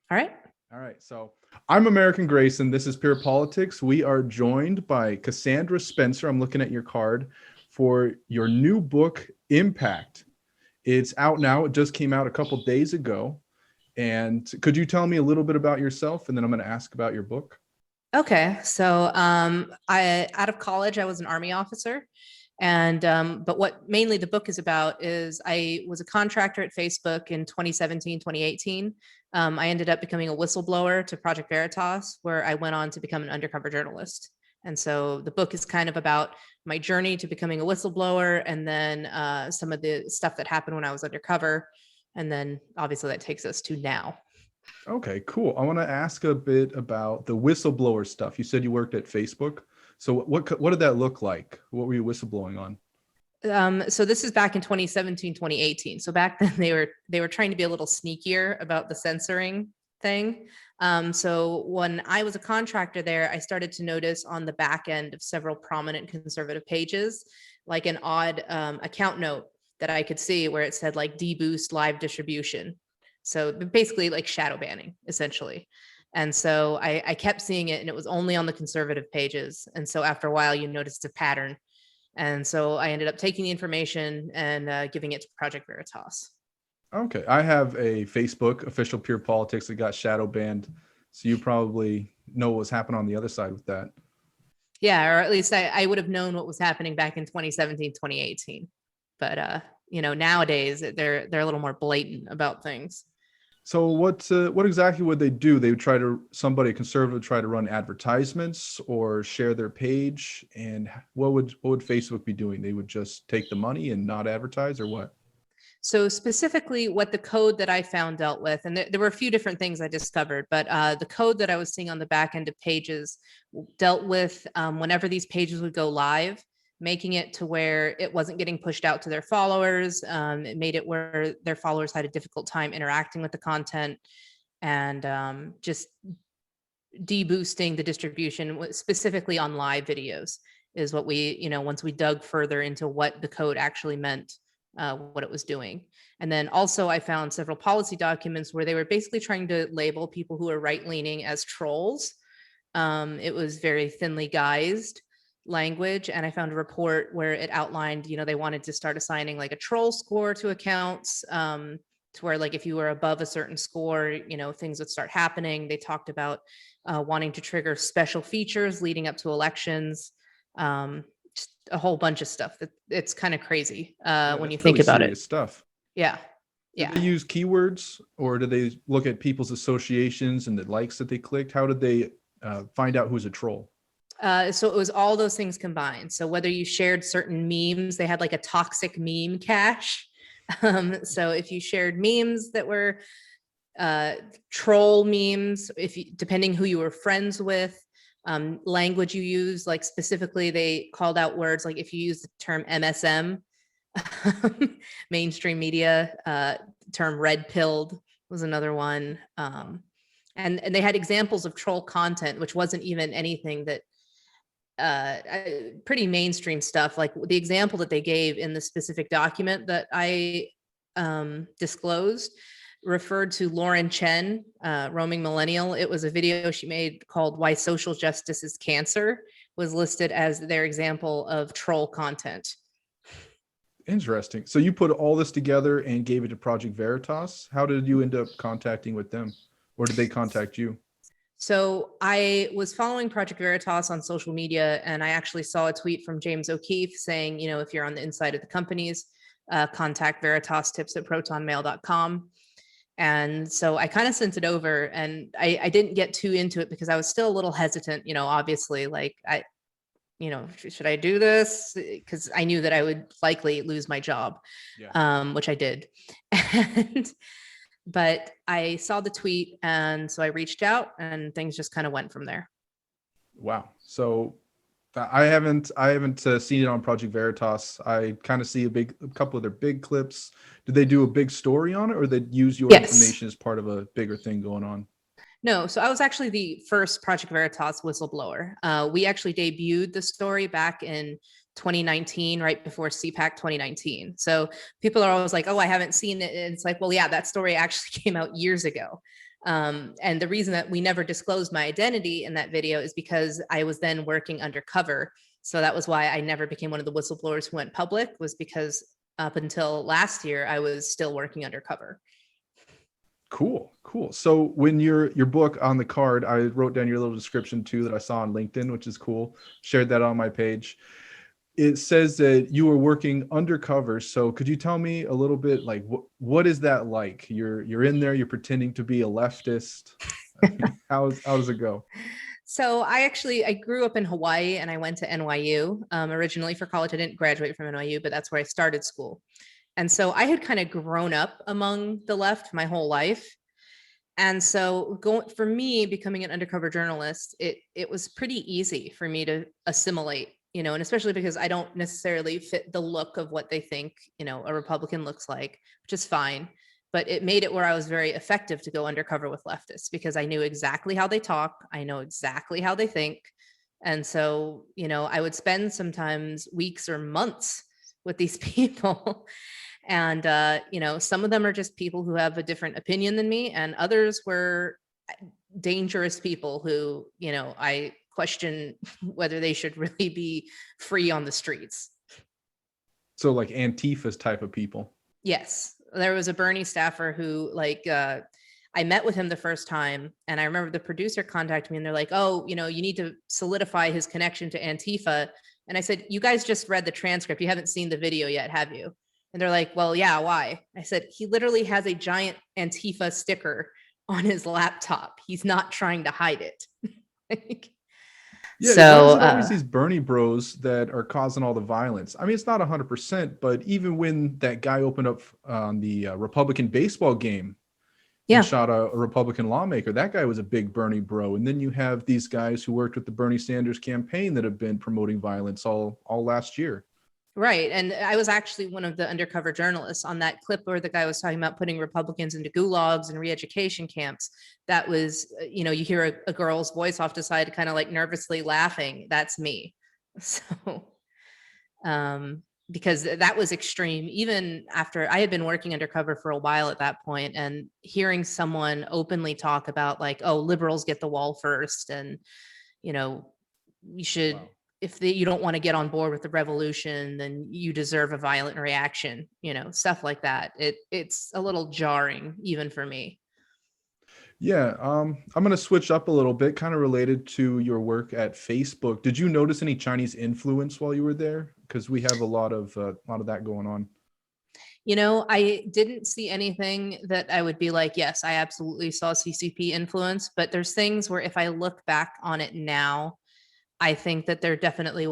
All right. All right. So I'm American Grayson. This is Pure Politics. We are joined by Cassandra Spencer. I'm looking at your card for your new book, Impact. It's out now. It just came out a couple days ago. And could you tell me a little bit about yourself? And then I'm going to ask about your book. Okay. So I out of college, I was an Army officer. And but what mainly the book is about is I was a contractor at Facebook in 2017, 2018. I ended up becoming a whistleblower to Project Veritas, where I went on to become an undercover journalist. And so the book is kind of about my journey to becoming a whistleblower, and then some of the stuff that happened when I was undercover. And then obviously that takes us to now. Okay, cool. I want to ask a bit about the whistleblower stuff. You said you worked at Facebook. So what did that look like? What were you whistleblowing on? So this is back in 2017, 2018. So back then they were trying to be a little sneakier about the censoring thing. So when I was a contractor there, I started to notice on the back end of several prominent conservative pages, like an odd account note that I could see where it said like deboost live distribution. So basically like shadow banning, essentially. And so I kept seeing it, and it was only on the conservative pages. And so after a while, you noticed a pattern, and so I ended up taking the information and giving it to Project Veritas. Okay, I have a Facebook official Pure Politics that got shadow banned, so you probably know what was happening on the other side with that. Yeah, or at least I would have known what was happening back in 2017, 2018. But nowadays they're a little more blatant about things. So what exactly would they do? They would try to somebody conservative try to run advertisements or share their page, and what would Facebook be doing? They would just take the money and not advertise, or what? So specifically what the code that I found dealt with, and there were a few different things I discovered, but the code that I was seeing on the back end of pages dealt with whenever these pages would go live, making it to where it wasn't getting pushed out to their followers. It made it where their followers had a difficult time interacting with the content, and just deboosting the distribution, specifically on live videos, is what once we dug further into what the code actually meant, what it was doing. And then also I found several policy documents where they were basically trying to label people who are right-leaning as trolls. It was very thinly guised language. And I found a report where it outlined, they wanted to start assigning like a troll score to accounts, to where like if you were above a certain score, things would start happening. They talked about wanting to trigger special features leading up to elections. Just a whole bunch of stuff. It's kind of crazy Yeah, when that's you think really about it. serious stuff. Yeah. Did Yeah. they use keywords, or did they look at people's associations and the likes that they clicked? How did they find out who's a troll? So it was all those things combined. So whether you shared certain memes, they had like a toxic meme cache. So if you shared memes that were troll memes, depending who you were friends with, language you use, like specifically they called out words like if you use the term MSM, mainstream media, term red pilled was another one. And they had examples of troll content, which wasn't even anything that pretty mainstream stuff. Like the example that they gave in the specific document that I disclosed referred to Lauren Chen, roaming millennial. It was a video she made called "Why Social Justice is Cancer," was listed as their example of troll content. Interesting. So you put all this together and gave it to Project Veritas. How did you end up contacting with them, or did they contact you? So I was following Project Veritas on social media, and I actually saw a tweet from James O'Keefe saying, if you're on the inside of the companies, contact Veritas tips at protonmail.com. And so I kind of sent it over, and I didn't get too into it because I was still a little hesitant, obviously, like should I do this? Because I knew that I would likely lose my job, Yeah. which I did. And but I saw the tweet, and so I reached out, and things just kind of went from there. Wow. So I haven't seen it on Project Veritas. I kind of see a couple of their big clips. Did they do a big story on it, or they use your Yes. information as part of a bigger thing going on? No, so I was actually the first Project Veritas whistleblower. We actually debuted the story back in 2019, right before CPAC 2019. So people are always like, "Oh, I haven't seen it." And it's like, well, yeah, that story actually came out years ago. And the reason that we never disclosed my identity in that video is because I was then working undercover. So that was why I never became one of the whistleblowers who went public, was because up until last year, I was still working undercover. Cool, cool. So when your book on the card, I wrote down your little description too that I saw on LinkedIn, which is cool. Shared that on my page. It says that you were working undercover. So could you tell me a little bit, like what is that like? You're in there, you're pretending to be a leftist. How does it go? So I grew up in Hawaii and I went to NYU originally for college. I didn't graduate from NYU, but that's where I started school. And so I had kind of grown up among the left my whole life. And so for me, becoming an undercover journalist, it was pretty easy for me to assimilate, and especially because I don't necessarily fit the look of what they think, a Republican looks like, which is fine. But it made it where I was very effective to go undercover with leftists because I knew exactly how they talk. I know exactly how they think. And so, I would spend sometimes weeks or months with these people. And, some of them are just people who have a different opinion than me, and others were dangerous people who, I question whether they should really be free on the streets. So like Antifa's type of people. Yes. There was a Bernie staffer who I met with him the first time, and I remember the producer contacted me and they're like, oh, you need to solidify his connection to Antifa. And I said, you guys just read the transcript. You haven't seen the video yet, have you? And they're like, well, yeah, why? I said, he literally has a giant Antifa sticker on his laptop. He's not trying to hide it. Yeah, why is it always these Bernie bros that are causing all the violence? I mean, it's not 100%, but even when that guy opened up on the Republican baseball game and shot a Republican lawmaker, that guy was a big Bernie bro. And then you have these guys who worked with the Bernie Sanders campaign that have been promoting violence all last year. Right. And I was actually one of the undercover journalists on that clip where the guy was talking about putting Republicans into gulags and re-education camps. That was, you hear a girl's voice off to the side, kind of like nervously laughing. That's me. So, because that was extreme, even after I had been working undercover for a while at that point, and hearing someone openly talk about like, oh, liberals get the wall first. And, we should, wow. If you don't want to get on board with the revolution, then you deserve a violent reaction, stuff like that. It's a little jarring even for me. Yeah, I'm going to switch up a little bit, kind of related to your work at Facebook. Did you notice any Chinese influence while you were there? Because we have a lot of that going on. I didn't see anything that I would be like, yes, I absolutely saw CCP influence, but there's things where if I look back on it now, I think that there definitely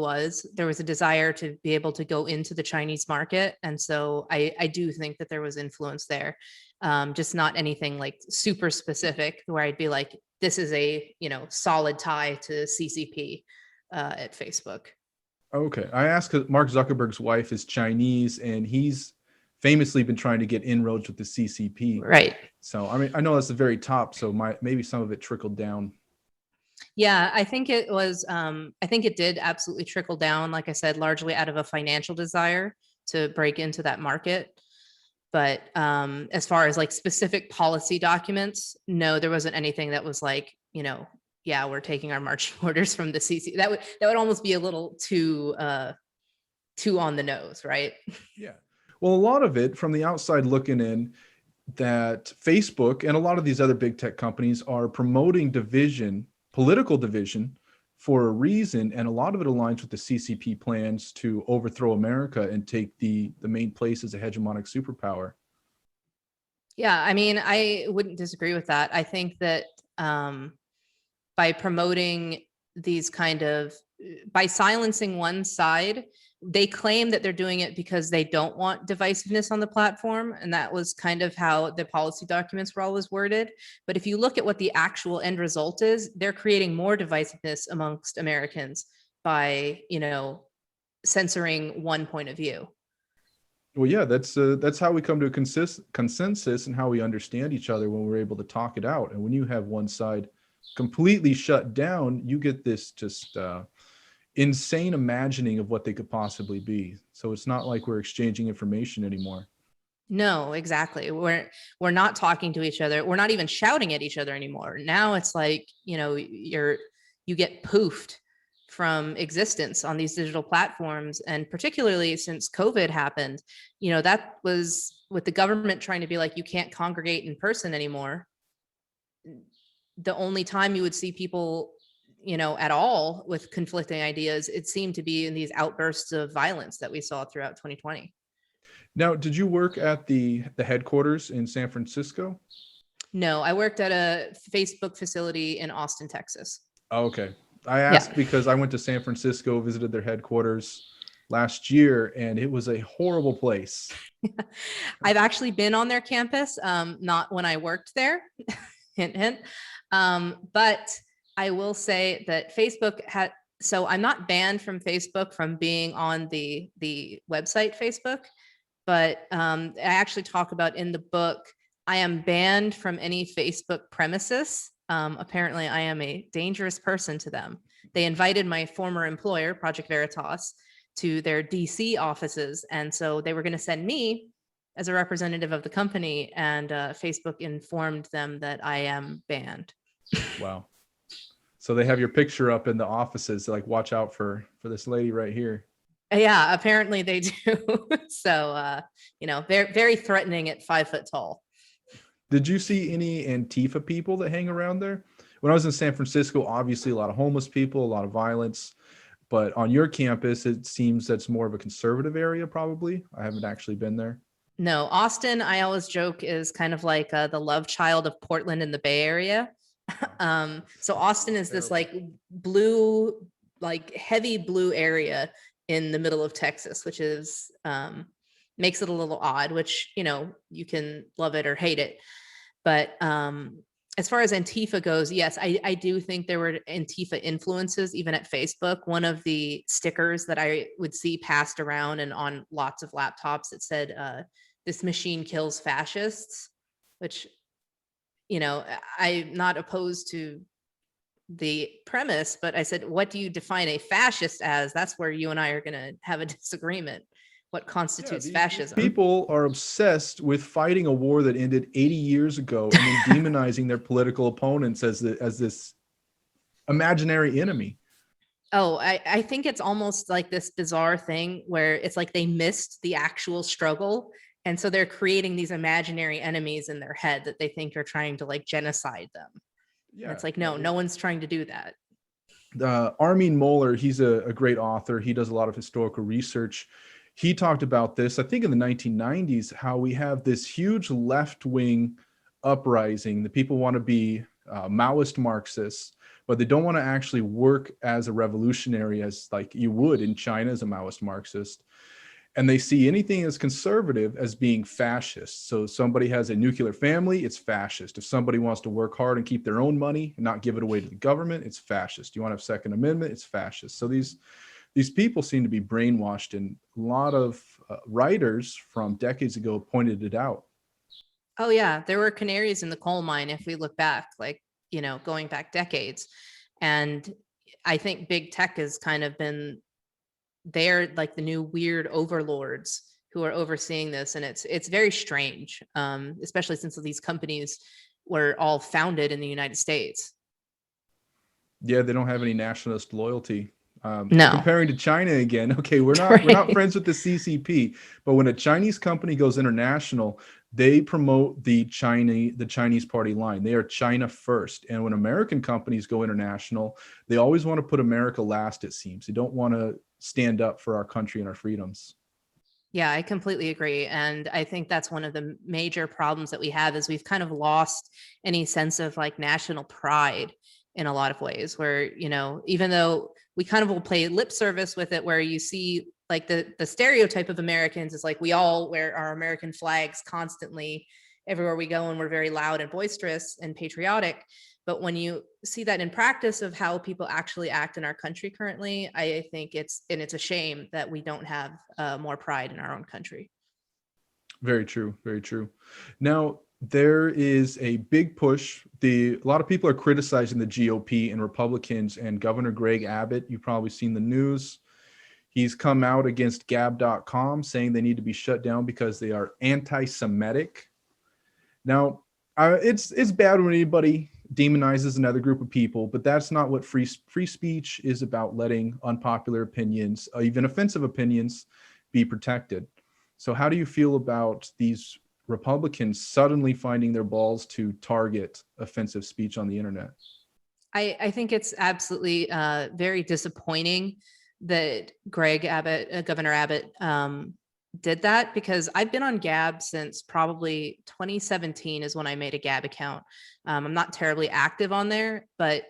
there was a desire to be able to go into the Chinese market. And so I do think that there was influence there. Just not anything like super specific where I'd be like, this is a, solid tie to CCP at Facebook. Okay. I asked because Mark Zuckerberg's wife is Chinese and he's famously been trying to get inroads with the CCP. Right. So, I mean, I know that's the very top. So maybe some of it trickled down. Yeah, I think it was, I think it did absolutely trickle down, like I said, largely out of a financial desire to break into that market. But as far as like specific policy documents, no, there wasn't anything that was like, yeah, we're taking our marching orders from the CC. That would almost be a little too on the nose, right? Yeah. Well, a lot of it from the outside looking in, that Facebook and a lot of these other big tech companies are promoting political division for a reason, and a lot of it aligns with the CCP plans to overthrow America and take the main place as a hegemonic superpower. Yeah, I mean, I wouldn't disagree with that. I think that by promoting these by silencing one side, they claim that they're doing it because they don't want divisiveness on the platform. And that was kind of how the policy documents were always worded. But if you look at what the actual end result is, they're creating more divisiveness amongst Americans by, censoring one point of view. Well, yeah, that's how we come to a consensus and how we understand each other when we're able to talk it out. And when you have one side completely shut down, you get this just insane imagining of what they could possibly be. So it's not like we're exchanging information anymore. No, exactly. We're not talking to each other. We're not even shouting at each other anymore. Now it's like, you get poofed from existence on these digital platforms. And particularly since COVID happened, that was with the government trying to be like, you can't congregate in person anymore. The only time you would see people, at all with conflicting ideas, it seemed to be in these outbursts of violence that we saw throughout 2020. Now, did you work at the headquarters in San Francisco? No, I worked at a Facebook facility in Austin, Texas. Oh, okay. I Yeah. asked because I went to San Francisco, visited their headquarters last year, and it was a horrible place. I've actually been on their campus, not when I worked there, hint, hint. But I will say that Facebook had, so I'm not banned from Facebook from being on the website Facebook, but I actually talk about in the book, I am banned from any Facebook premises. Apparently, I am a dangerous person to them. They invited my former employer, Project Veritas, to their DC offices. And so they were going to send me as a representative of the company, and Facebook informed them that I am banned. Wow. So they have your picture up in the offices, like watch out for this lady right here. Yeah, apparently they do. So, very, very threatening at 5 foot tall. Did you see any Antifa people that hang around there? When I was in San Francisco, obviously a lot of homeless people, a lot of violence. But on your campus, it seems that's more of a conservative area, probably. I haven't actually been there. No, Austin, I always joke, is kind of like the love child of Portland in the Bay Area. So Austin is this like blue, like heavy blue area in the middle of Texas, which is makes it a little odd, which, you can love it or hate it. But as far as Antifa goes, yes, I do think there were Antifa influences even at Facebook. One of the stickers that I would see passed around and on lots of laptops, it said, this machine kills fascists, which, I'm not opposed to the premise, but I said, what do you define a fascist as? That's where you and I are going to have a disagreement. What constitutes These fascism? people are obsessed with fighting a war that ended 80 years ago and then demonizing their political opponents as this imaginary enemy. Oh, I think it's almost like this bizarre thing where it's like they missed the actual struggle. And so they're creating these imaginary enemies in their head that they think are trying to like genocide them. Yeah, it's like, no one's trying to do that. Armin Moeller, he's a great author. He does a lot of historical research. He talked about this, I think in the 1990s, how we have this huge left-wing uprising. The people want to be Maoist Marxists, but they don't want to actually work as a revolutionary as like you would in China as a Maoist Marxist. And they see anything as conservative as being fascist. So somebody has a nuclear family, it's fascist. If somebody wants to work hard and keep their own money and not give it away to the government, it's fascist. You want to have Second Amendment, it's fascist. So these people seem to be brainwashed, and a lot of writers from decades ago pointed it out. Oh yeah, there were canaries in the coal mine if we look back, like, going back decades. And I think big tech has kind of been, they're like the new weird overlords who are overseeing this. And it's very strange, especially since these companies were all founded in the United States. Yeah, they don't have any nationalist loyalty. No. Comparing to China again, okay, we're not friends with the CCP, but when a Chinese company goes international, they promote the Chinese party line. They are China first. And when American companies go international, they always want to put America last, it seems. They don't want to stand up for our country and our freedoms. Yeah, I completely agree. And I think that's one of the major problems that we have is we've kind of lost any sense of like national pride in a lot of ways where, even though we kind of will play lip service with it, where you see like the stereotype of Americans is like, we all wear our American flags constantly everywhere we go, and we're very loud and boisterous and patriotic. But when you see that in practice of how people actually act in our country currently, I think it's a shame that we don't have more pride in our own country. Very true. Very true. Now, there is a big push. A lot of people are criticizing the GOP and Republicans and Governor Greg Abbott. You've probably seen the news. He's come out against Gab.com, saying they need to be shut down because they are anti-Semitic. Now, it's bad when anybody demonizes another group of people, but that's not what free speech is about. Letting unpopular opinions, even offensive opinions, be protected. So how do you feel about these Republicans suddenly finding their balls to target offensive speech on the internet? I think it's absolutely very disappointing that Governor Abbott, did that, because I've been on Gab since probably 2017 is when I made a Gab account. I'm not terribly active on there, but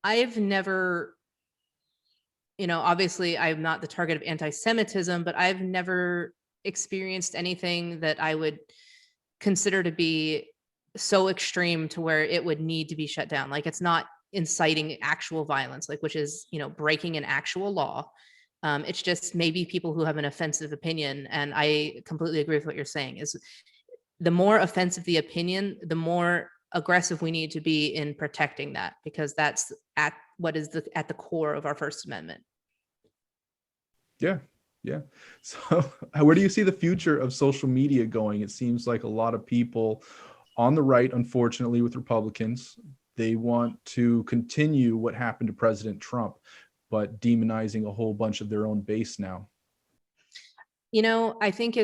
I've never, obviously I'm not the target of anti-Semitism, but I've never experienced anything that I would consider to be so extreme to where it would need to be shut down. Like, it's not inciting actual violence, like, which is, breaking an actual law. It's just maybe people who have an offensive opinion. And I completely agree with what you're saying, is the more offensive the opinion, the more aggressive we need to be in protecting that, because that's at the core of our First Amendment. Yeah. Yeah. So where do you see the future of social media going? It seems like a lot of people on the right, unfortunately, with Republicans, they want to continue what happened to President Trump, but demonizing a whole bunch of their own base now. I think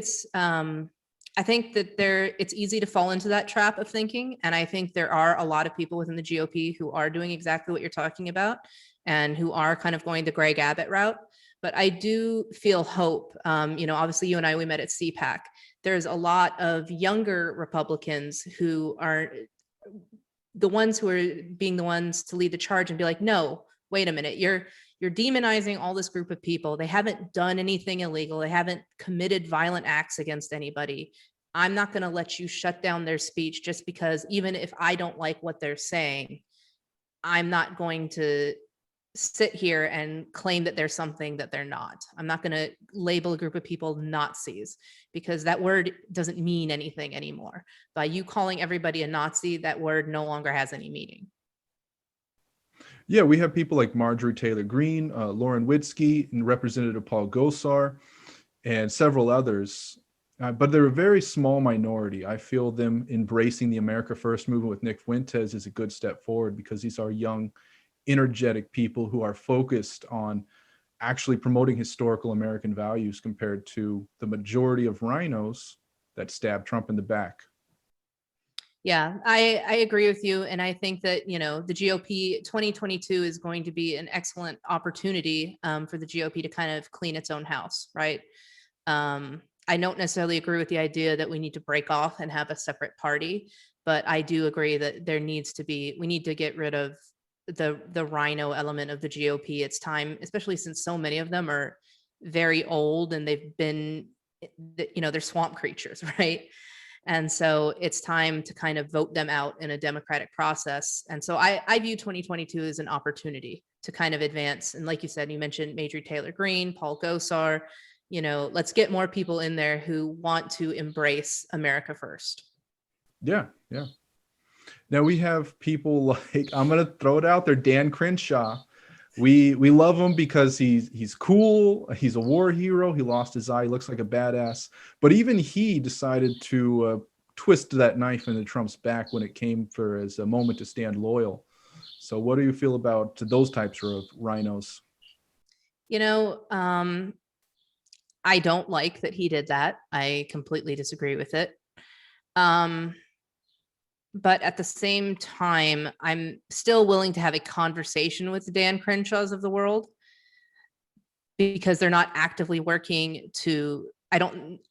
I think that it's easy to fall into that trap of thinking. And I think there are a lot of people within the GOP who are doing exactly what you're talking about, and who are kind of going the Greg Abbott route. But I do feel hope. Obviously you and I, we met at CPAC. There's a lot of younger Republicans who are the ones who are being the ones to lead the charge and be like, no, wait a minute, you're demonizing all this group of people. They haven't done anything illegal. They haven't committed violent acts against anybody. I'm not going to let you shut down their speech just because, even if I don't like what they're saying, I'm not going to sit here and claim that there's something that they're not. I'm not going to label a group of people Nazis, because that word doesn't mean anything anymore. By you calling everybody a Nazi, that word no longer has any meaning. Yeah, we have people like Marjorie Taylor Greene, Lauren Witzke, and Representative Paul Gosar, and several others. But they're a very small minority. I feel them embracing the America First movement with Nick Fuentes is a good step forward, because these are young, energetic people who are focused on actually promoting historical American values, compared to the majority of rhinos that stab Trump in the back. Yeah, I agree with you. And I think that, the GOP 2022 is going to be an excellent opportunity for the GOP to kind of clean its own house, right? I don't necessarily agree with the idea that we need to break off and have a separate party, but I do agree that we need to get rid of the rhino element of the GOP. It's time, especially since so many of them are very old and they've been, they're swamp creatures, right? And so it's time to kind of vote them out in a democratic process. And so I view 2022 as an opportunity to kind of advance. And like you said, you mentioned Marjorie Taylor Greene, Paul Gosar, let's get more people in there who want to embrace America first. Yeah, yeah. Now we have people like, I'm going to throw it out there, Dan Crenshaw. We love him because he's cool. He's a war hero. He lost his eye. He looks like a badass. But even he decided to twist that knife into Trump's back when it came for as a moment to stand loyal. So what do you feel about those types of rhinos? I don't like that he did that. I completely disagree with it. But at the same time, I'm still willing to have a conversation with the Dan Crenshaws of the world, because they're not actively working I don't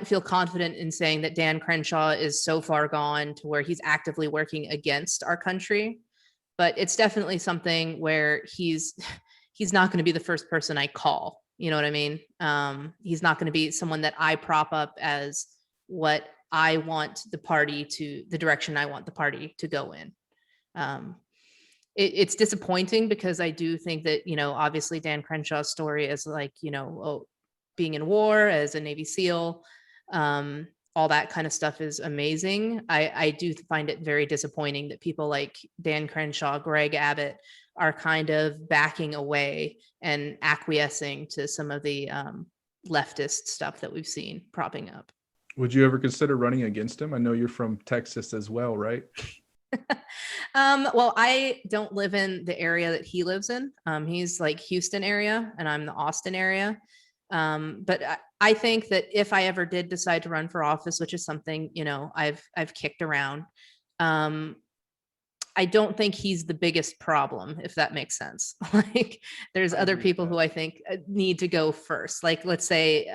feel confident in saying that Dan Crenshaw is so far gone to where he's actively working against our country. But it's definitely something where he's not going to be the first person I call. You know what I mean? He's not going to be someone that I prop up as what I want the direction I want the party to go in. It's disappointing, because I do think that, obviously Dan Crenshaw's story is like, being in war as a Navy SEAL, all all that kind of stuff is amazing. I do find it very disappointing that people like Dan Crenshaw, Greg Abbott are kind of backing away and acquiescing to some of the leftist stuff that we've seen propping up. Would you ever consider running against him? I know you're from Texas as well, right? Well, I don't live in the area that he lives in. He's like Houston area and I'm the Austin area. But I think that if I ever did decide to run for office, which is something, you know, I've kicked around, I don't think he's the biggest problem, if that makes sense. Like there's I other agree with people that. who I think need to go first. Like let's say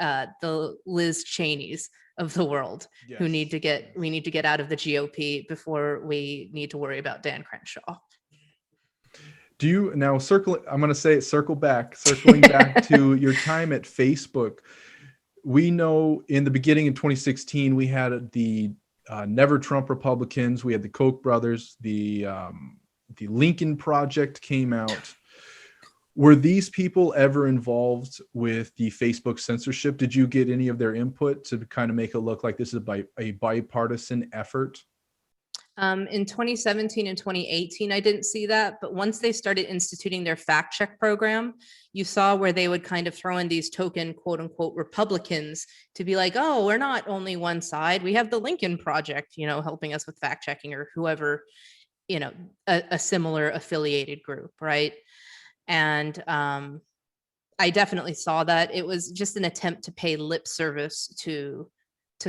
the Liz Cheneys of the world who need to get, we need to get out of the GOP before we need to worry about Dan Crenshaw. Do you now I'm going to say it, circling back to your time at Facebook. We know in the beginning in 2016, we had the Never Trump Republicans. We had the Koch brothers, the Lincoln Project came out. Were these people ever involved with the Facebook censorship? Did you get any of their input to kind of make it look like this is a bipartisan effort? In 2017 and 2018, I didn't see that. But once they started instituting their fact check program, you saw where they would kind of throw in these token, quote unquote, Republicans to be like, oh, we're not only one side. We have the Lincoln Project, you know, helping us with fact checking, or whoever, you know, a similar affiliated group. Right. And I definitely saw that. It was just an attempt to pay lip service to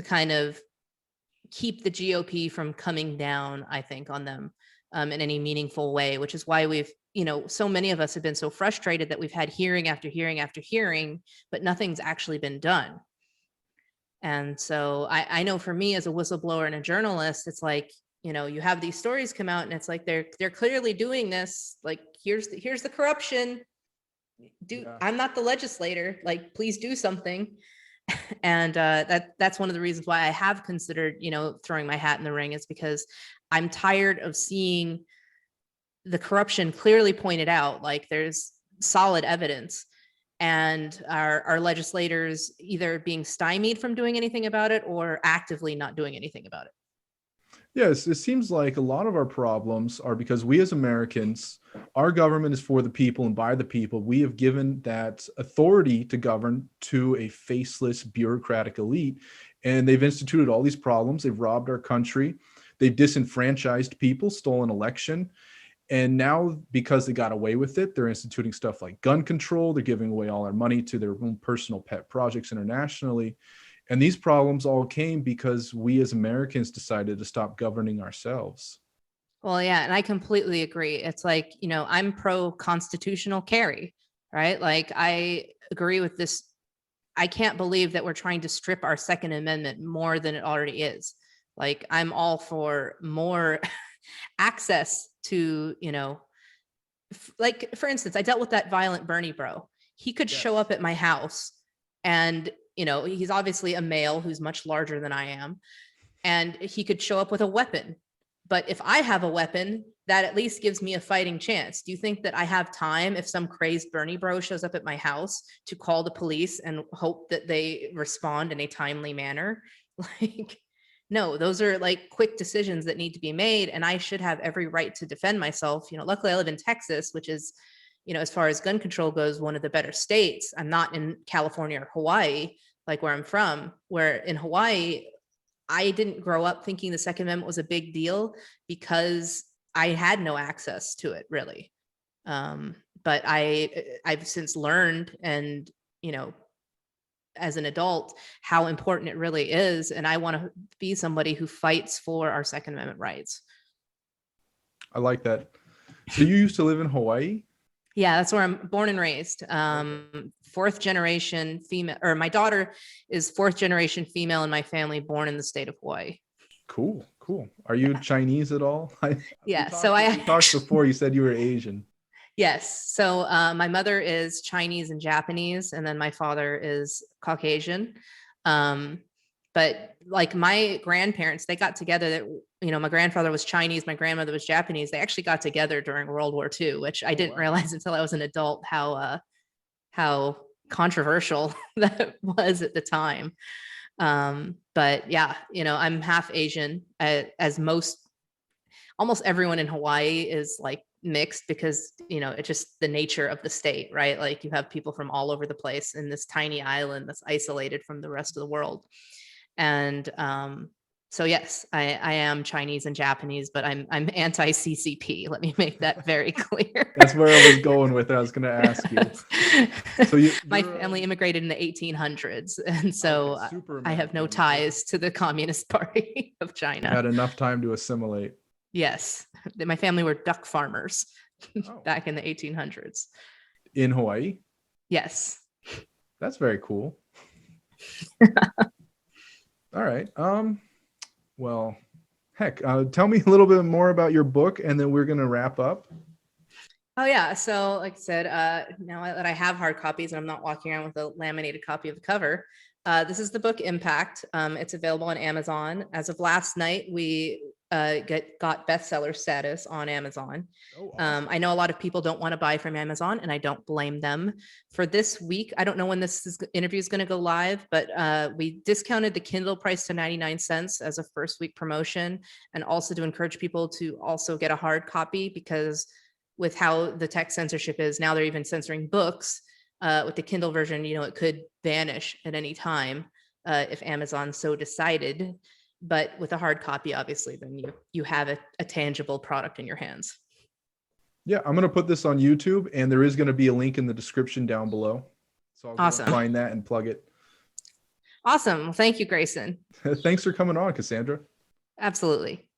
kind of keep the GOP from coming down, I think, on them in any meaningful way, which is why we've, you know, so many of us have been so frustrated that we've had hearing after hearing after hearing, but nothing's actually been done. And so I know for me as a whistleblower and a journalist, it's like, you know, you have these stories come out and it's like, they're clearly doing this. Like, here's the corruption. I'm not the legislator. Like, please do something. And that's one of the reasons why I have considered, you know, throwing my hat in the ring, is because I'm tired of seeing the corruption clearly pointed out. Like there's solid evidence, and our legislators either being stymied from doing anything about it or actively not doing anything about it. Yes, it seems like a lot of our problems are because we as Americans, our government is for the people and by the people. We have given that authority to govern to a faceless bureaucratic elite, and they've instituted all these problems. They've robbed our country. They've disenfranchised people, stolen election. And now, because they got away with it, they're instituting stuff like gun control. They're giving away all our money to their own personal pet projects internationally. And these problems all came because we as Americans decided to stop governing ourselves. Well, yeah, and I completely agree. It's like, you know, I'm pro constitutional carry, right? Like I agree with this. I can't believe that we're trying to strip our Second Amendment more than it already is. Like I'm all for more access to, you know, like for instance, I dealt with that violent Bernie bro. He could show up at my house and, you know, he's obviously a male who's much larger than I am, and he could show up with a weapon. But if I have a weapon, that at least gives me a fighting chance. Do you think that I have time if some crazed Bernie bro shows up at my house to call the police and hope that they respond in a timely manner? Like, no, those are like quick decisions that need to be made. And I should have every right to defend myself. You know, luckily I live in Texas, which is, you know, as far as gun control goes, one of the better states. I'm not in California or Hawaii, like where I'm from, where in Hawaii, I didn't grow up thinking the Second Amendment was a big deal because I had no access to it really. But I've since learned, and, you know, as an adult, how important it really is. And I want to be somebody who fights for our Second Amendment rights. I like that. So you used to live in Hawaii? Yeah, that's where I'm born and raised. Fourth generation female, or my daughter is fourth generation female in my family, born in the state of Hawaii. Cool. Are you Chinese at all? Yeah, we talked before, you said you were Asian. Yes. So my mother is Chinese and Japanese, and then my father is Caucasian. But like my grandparents, they got together. That, you know, my grandfather was Chinese, my grandmother was Japanese. They actually got together during World War II, which I didn't realize until I was an adult how controversial that was at the time. But yeah, I'm half Asian, as almost everyone in Hawaii is like mixed because, it's just the nature of the state, right? Like you have people from all over the place in this tiny island that's isolated from the rest of the world. And so yes, I am Chinese and Japanese, but I'm anti-CCP. Let me make that very clear. That's where I was going with it. I was going to ask you. So my family immigrated in the 1800s, and so okay, super I have no American. ties to the Communist Party of China. You had enough time to assimilate. Yes, my family were duck farmers Oh. back in the 1800s. In Hawaii? Yes. That's very cool. All right. Well, heck, tell me a little bit more about your book, and then we're going to wrap up. Oh yeah. So like I said, now that I have hard copies and I'm not walking around with a laminated copy of the cover, this is the book Impact. It's available on Amazon. As of last night, we got bestseller status on Amazon. Oh, awesome. I know a lot of people don't want to buy from Amazon, and I don't blame them. For this week, I don't know when interview is going to go live, but we discounted the Kindle price to 99 cents as a first week promotion, and also to encourage people to also get a hard copy, because with how the tech censorship is now, they're even censoring books. With the Kindle version, it could vanish at any time if Amazon so decided. But with a hard copy, obviously, then you have a tangible product in your hands. Yeah, I'm going to put this on YouTube, and there is going to be a link in the description down below. So I'll Awesome. go find that and plug it. Awesome. Well, thank you, Grayson. Thanks for coming on, Cassandra. Absolutely.